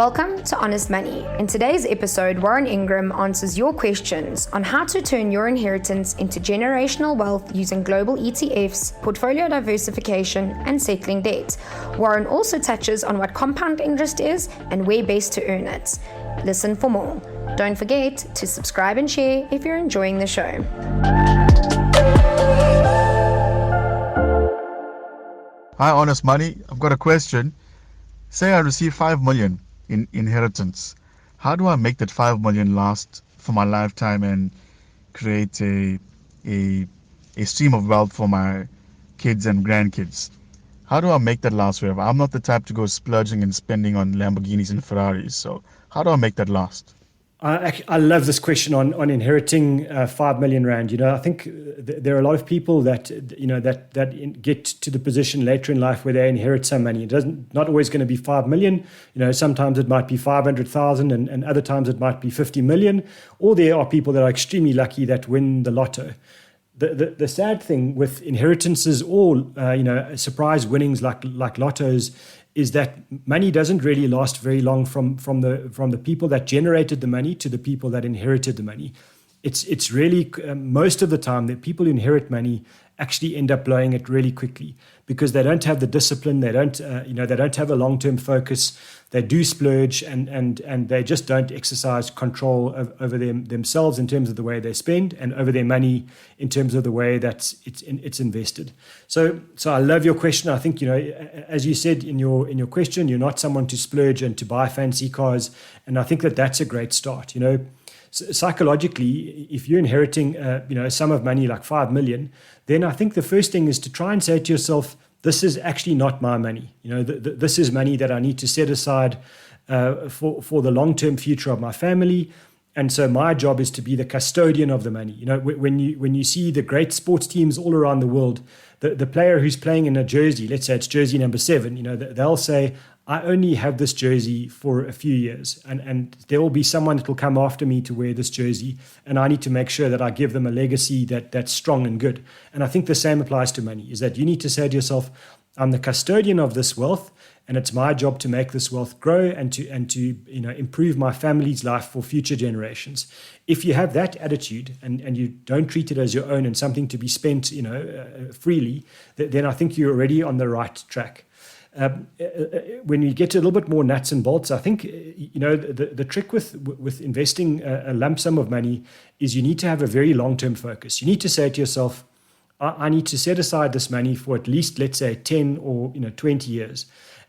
Welcome to Honest Money. In today's episode, Warren Ingram answers your questions on how to turn your inheritance into generational wealth using global ETFs, portfolio diversification, and settling debt. Warren also touches on what compound interest is and where best to earn it. Listen for more. Don't forget to subscribe and share if you're enjoying the show. Hi, Honest Money. I've got a question. Say I receive 5 million in inheritance. How do I make that 5 million last for my lifetime and create a stream of wealth for my kids and grandkids? How do I make that last forever? I'm not the type to go splurging and spending on Lamborghinis and Ferraris. So how do I make that last? I love this question on inheriting 5 million rand. I think there are a lot of people that get to the position later in life where they inherit some money. Not always going to be 5 million. Sometimes it might be 500,000 and other times it might be 50 million. Or there are people that are extremely lucky that win the lotto. The sad thing with inheritances or surprise winnings like lottos is that money doesn't really last very long from the people that generated the money to the people that inherited the money. It's really most of the time that people who inherit money actually end up blowing it really quickly because they don't have the discipline, they don't have a long-term focus, they do splurge and they just don't exercise control over themselves in terms of the way they spend and over their money in terms of the way that it's invested. So I love your question. I think as you said in your question, you're not someone to splurge and to buy fancy cars, and I think that's a great start. Psychologically, if you're inheriting a sum of money like 5 million, then I think the first thing is to try and say to yourself, this is actually not my money. This is money that I need to set aside for the long-term future of my family. And so my job is to be the custodian of the money. When you see the great sports teams all around the world, the player who's playing in a jersey, let's say it's jersey number 7, they'll say, I only have this jersey for a few years and there will be someone that will come after me to wear this jersey, and I need to make sure that I give them a legacy that's strong and good. And I think the same applies to money, is that you need to say to yourself, I'm the custodian of this wealth, and it's my job to make this wealth grow and to improve my family's life for future generations. If you have that attitude and you don't treat it as your own and something to be spent freely, then I think you're already on the right track. When you get to a little bit more nuts and bolts, I think the trick with investing a lump sum of money is you need to have a very long-term focus. You need to say to yourself, I need to set aside this money for at least, let's say, 10 or 20 years.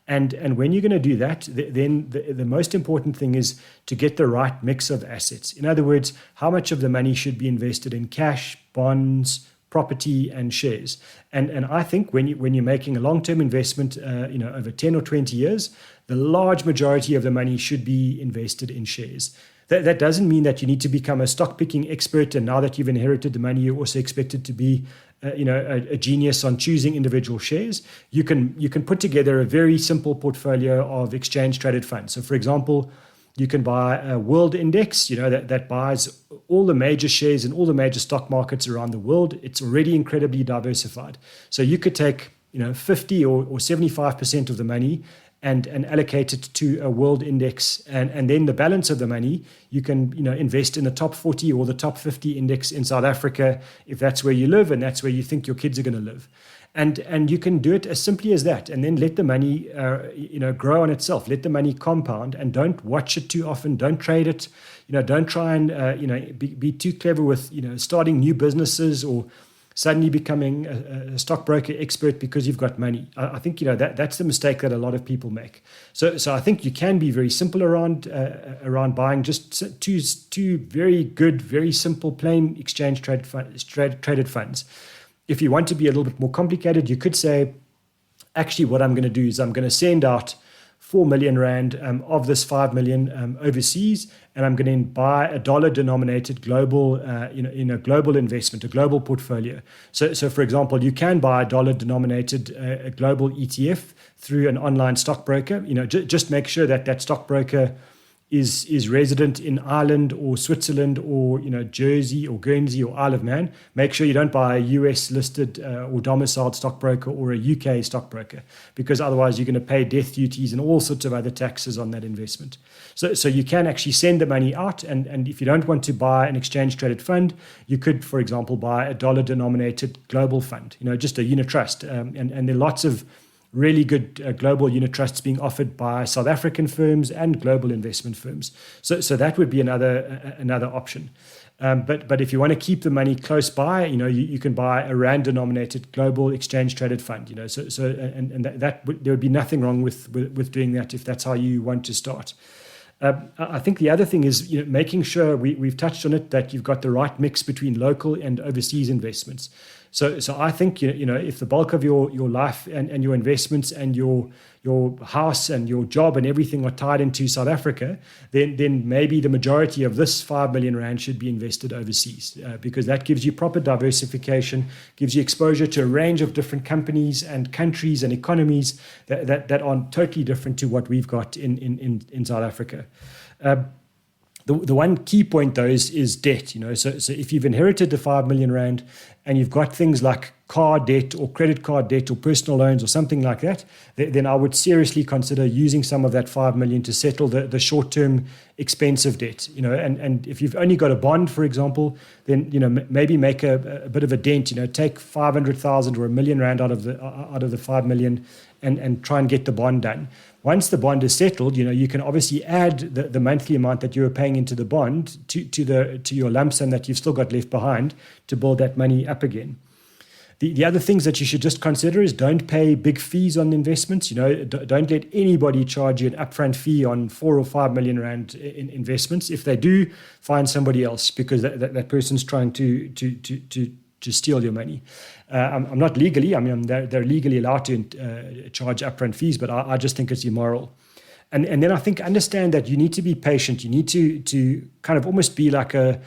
And when you're going to do that, then the most important thing is to get the right mix of assets. In other words, how much of the money should be invested in cash, bonds, property, and shares. And I think when you're making a long-term investment, over 10 or 20 years, the large majority of the money should be invested in shares. That doesn't mean that you need to become a stock picking expert, and now that you've inherited the money, you're also expected to be a genius on choosing individual shares. You can put together a very simple portfolio of exchange traded funds. So for example, you can buy a world index, that buys all the major shares in all the major stock markets around the world. It's already incredibly diversified. So you could take 50 or 75% of the money and allocate it to a world index, and then the balance of the money you can invest in the top 40 or the top 50 index in South Africa if that's where you live and that's where you think your kids are going to live. And you can do it as simply as that, and then let the money grow on itself. Let the money compound, and don't watch it too often. Don't trade it. Don't try and be too clever with starting new businesses or suddenly becoming a stockbroker expert because you've got money. I think that's the mistake that a lot of people make. So I think you can be very simple around buying just two very good, very simple, plain exchange traded funds. If you want to be a little bit more complicated, you could say, actually, what I'm going to do is I'm going to send out 4 million rand of this 5 million overseas, and I'm going to buy a dollar-denominated global, global investment, a global portfolio. So for example, you can buy a dollar-denominated a global ETF through an online stockbroker. Just make sure that stockbroker is resident in Ireland or Switzerland or Jersey or Guernsey or Isle of Man, make sure you don't buy a US listed or domiciled stockbroker or a UK stockbroker, because otherwise you're going to pay death duties and all sorts of other taxes on that investment. So you can actually send the money out, and if you don't want to buy an exchange traded fund, you could, for example, buy a dollar denominated global fund, just a unit trust, and there are lots of really good global unit trusts being offered by South African firms and global investment firms. So that would be another option. But if you want to keep the money close by, you can buy a rand denominated global exchange traded fund. There would be nothing wrong with doing that if that's how you want to start. I think the other thing is making sure we've touched on it, that you've got the right mix between local and overseas investments. So I think if the bulk of your life and your investments and your house and your job and everything are tied into South Africa, then maybe the majority of this 5 million rand should be invested overseas, because that gives you proper diversification, gives you exposure to a range of different companies and countries and economies that are totally different to what we've got in South Africa. The one key point, though, is debt. So if you've inherited the 5 million rand and you've got things like car debt or credit card debt or personal loans or something like that, then I would seriously consider using some of that 5 million to settle the short-term expensive debt. And if you've only got a bond, for example, then maybe make a bit of a dent. Take 500,000 or R1 million out of the 5 million and try and get the bond done. Once the bond is settled, you can obviously add the monthly amount that you were paying into the bond to your lump sum that you've still got left behind to build that money up again. The other things that you should just consider is don't pay big fees on investments. Don't let anybody charge you an upfront fee on 4 or 5 million rand in investments. If they do, find somebody else, because that person's trying to steal your money. I'm not legally, they're legally allowed to charge upfront fees, but I just think it's immoral. And then I think understand that you need to be patient. You need to kind of almost be like a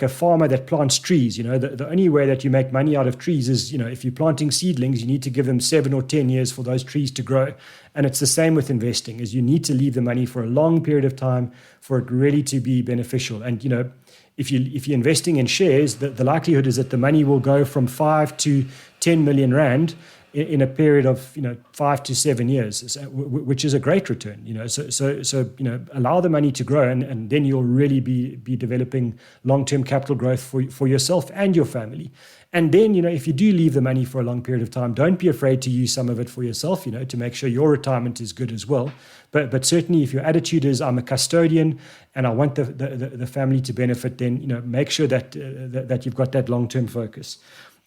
farmer that plants trees. The only way that you make money out of trees is, if you're planting seedlings, you need to give them 7 or 10 years for those trees to grow. And it's the same with investing, is you need to leave the money for a long period of time for it really to be beneficial. And, if you're investing in shares, the likelihood is that the money will go from 5 to 10 million rand in a period of 5 to 7 years, which is a great return. So allow the money to grow, and then you'll really be developing long-term capital growth for yourself and your family. And then if you do leave the money for a long period of time, don't be afraid to use some of it for yourself, to make sure your retirement is good as well. But certainly if your attitude is I'm a custodian and I want the family to benefit, then make sure that you've got that long-term focus.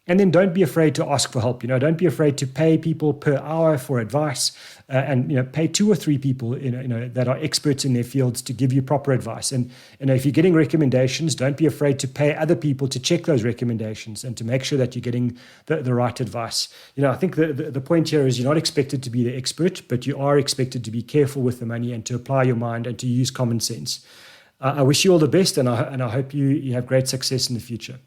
And then don't be afraid to ask for help. Don't be afraid to pay people per hour for advice, and pay 2 or 3 people that are experts in their fields to give you proper advice. And if you're getting recommendations, don't be afraid to pay other people to check those recommendations and to make sure that you're getting the right advice. I think the point here is you're not expected to be the expert, but you are expected to be careful with the money and to apply your mind and to use common sense. I wish you all the best, and I hope you have great success in the future.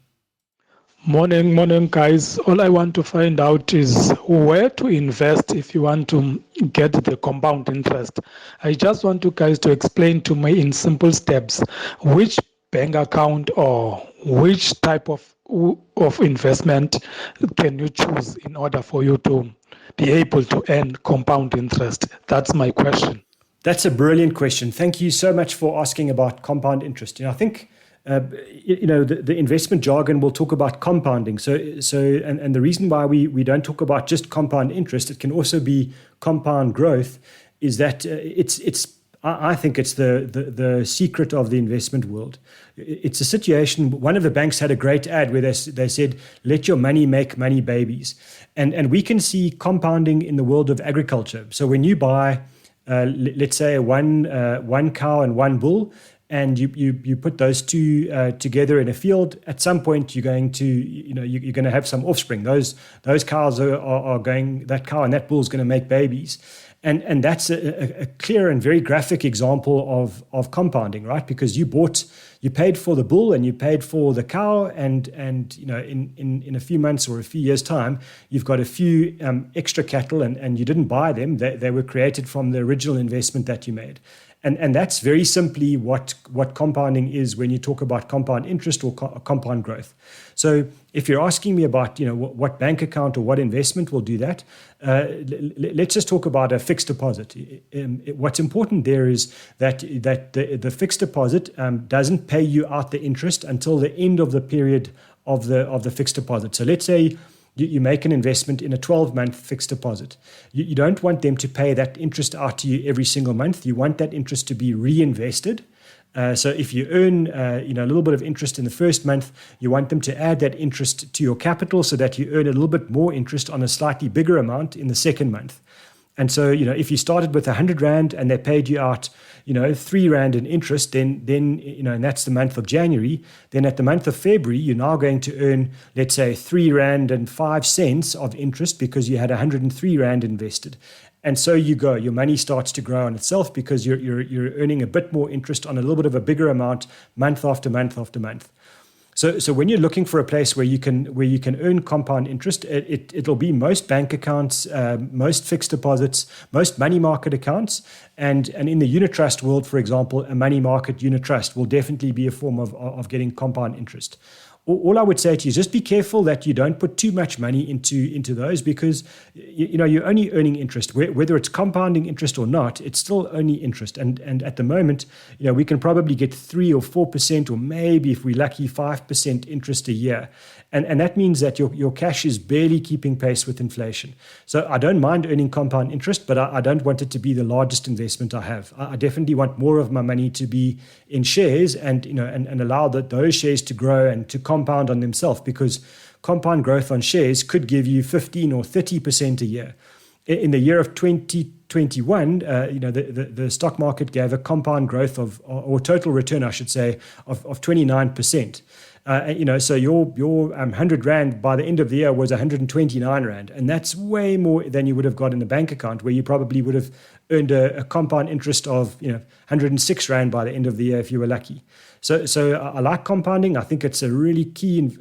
Morning, guys. All I want to find out is where to invest if you want to get the compound interest. I just want you guys to explain to me in simple steps which bank account or which type of investment can you choose in order for you to be able to earn compound interest. That's my question. That's a brilliant question. Thank you so much for asking about compound interest. I think the investment jargon will talk about compounding. So the reason why we don't talk about just compound interest, it can also be compound growth, is that I think it's the secret of the investment world. It's a situation. One of the banks had a great ad where they said, "Let your money make money babies," and we can see compounding in the world of agriculture. So when you buy, let's say one cow and one bull, and you put those two together in a field, at some point you're going to have some offspring. Those cows are going, that cow and that bull is going to make babies. And that's a clear and very graphic example of compounding, right? Because you paid for the bull and you paid for the cow, and in a few months or a few years' time, you've got a few extra cattle, and you didn't buy them. They were created from the original investment that you made. And that's very simply what compounding is when you talk about compound interest or compound growth. So if you're asking me about, what bank account or what investment will do that, let's just talk about a fixed deposit. What's important there is that the fixed deposit doesn't pay you out the interest until the end of the period of the fixed deposit. So let's say you make an investment in a 12-month fixed deposit. You don't want them to pay that interest out to you every single month. You want that interest to be reinvested. So if you earn a little bit of interest in the first month, you want them to add that interest to your capital so that you earn a little bit more interest on a slightly bigger amount in the second month. And so, if you started with 100 Rand and they paid you out, 3 Rand in interest, then and that's the month of January, then at the month of February, you're now going to earn, let's say, 3 Rand and 5 cents of interest because you had 103 Rand invested. And so you go, your money starts to grow on itself because you're earning a bit more interest on a little bit of a bigger amount month after month after month. So when you're looking for a place where you can earn compound interest, it'll be most bank accounts, most fixed deposits, most money market accounts, and in the unit trust world, for example, a money market unit trust will definitely be a form of getting compound interest. All I would say to you is just be careful that you don't put too much money into those because you're only earning interest. Whether it's compounding interest or not, it's still only interest. And at the moment, we can probably get 3 or 4% or maybe if we're lucky 5% interest a year. And that means that your cash is barely keeping pace with inflation. So I don't mind earning compound interest, but I don't want it to be the largest investment I have. I definitely want more of my money to be in shares and allow those shares to grow and to compound on themselves, because compound growth on shares could give you 15 or 30% a year. In the year of 2021, the stock market gave a compound growth or total return, I should say, of 29%. So your 100 Rand by the end of the year was 129 Rand. And that's way more than you would have got in a bank account where you probably would have earned a compound interest of 106 Rand by the end of the year if you were lucky. So I like compounding. I think it's a really key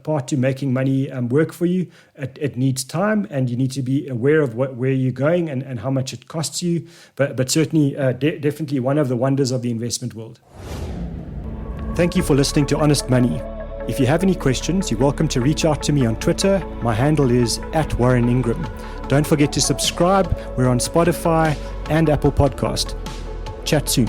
part to making money work for you. It needs time and you need to be aware of where you're going and how much it costs you. But certainly, definitely one of the wonders of the investment world. Thank you for listening to Honest Money. If you have any questions, you're welcome to reach out to me on Twitter. My handle is @Warren Ingram. Don't forget to subscribe. We're on Spotify and Apple Podcast. Chat soon.